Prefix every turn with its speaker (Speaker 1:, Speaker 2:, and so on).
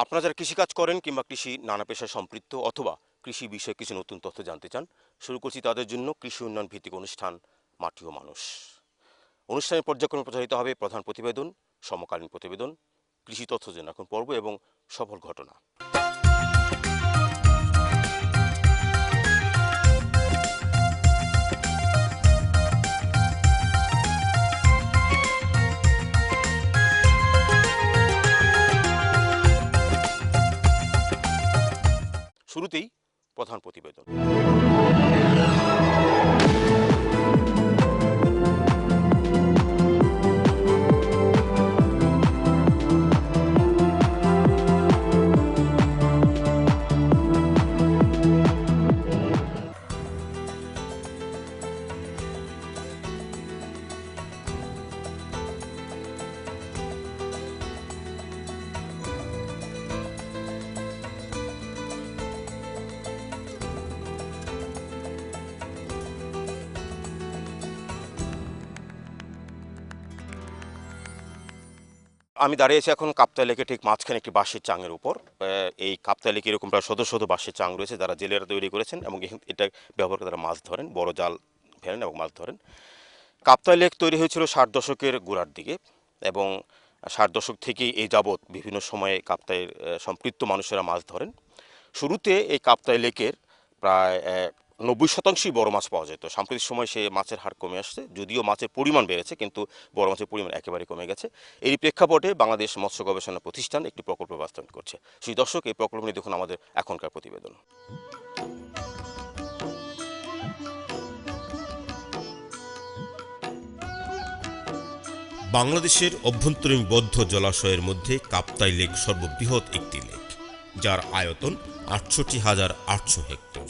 Speaker 1: আপনারা যারা কৃষিকাজ করেন কিংবা কৃষি নানা পেশায় সম্পৃক্ত অথবা কৃষি বিষয়ে কিছু নতুন তথ্য জানতে চান, শুরু করছি তাদের জন্য কৃষি উন্নয়ন ভিত্তিক অনুষ্ঠান মাটি ও মানুষ। অনুষ্ঠানের পর্যায়ক্রমে প্রচারিত হবে প্রধান প্রতিবেদন, সমকালীন প্রতিবেদন, কৃষি তথ্য জেনারেশন পর্ব এবং সফল ঘটনা। শুরুতেই প্রধান প্রতিবেদন। আমি দাঁড়িয়ে আছি এখন কাপ্তাই লেকের ঠিক মাঝখানে একটি বাঁশের চাঙের উপর। এই কাপ্তাই লেকে এরকম প্রায় শত শত বাঁশের চাং রয়েছে যারা জেলেরা তৈরি করেছেন এবং এটা ব্যবহার করে তারা মাছ ধরেন, বড় জাল ফেলেন এবং মাছ ধরেন। কাপ্তাই লেক তৈরি হয়েছিল 60 দশকের গোড়ার দিকে এবং 60 দশক থেকেই এই যাবৎ বিভিন্ন সময়ে কাপ্তাইয়ের সম্পৃক্ত মানুষেরা মাছ ধরেন। শুরুতে এই কাপ্তাই লেকের প্রায় 90% বড় মাছ পাওয়া যেত। সাম্প্রতিক সময় সে মাছের হার কমে আসছে, যদিও মাছের পরিমাণ বেড়েছে কিন্তু বড় মাছের পরিমাণ একেবারে কমে গেছে। এই প্রেক্ষাপটে বাংলাদেশ মৎস্য গবেষণা প্রতিষ্ঠান একটি প্রকল্প বাস্তবায়ন করছে। সেই দর্শক, এই প্রকল্প নিয়ে দেখুন আমাদের এখনকার প্রতিবেদন।
Speaker 2: বাংলাদেশের অভ্যন্তরীণ বদ্ধ জলাশয়ের মধ্যে কাপ্তাই লেক সর্ববৃহৎ একটি লেক, যার আয়তন ৬৮,৮০০ হেক্টর।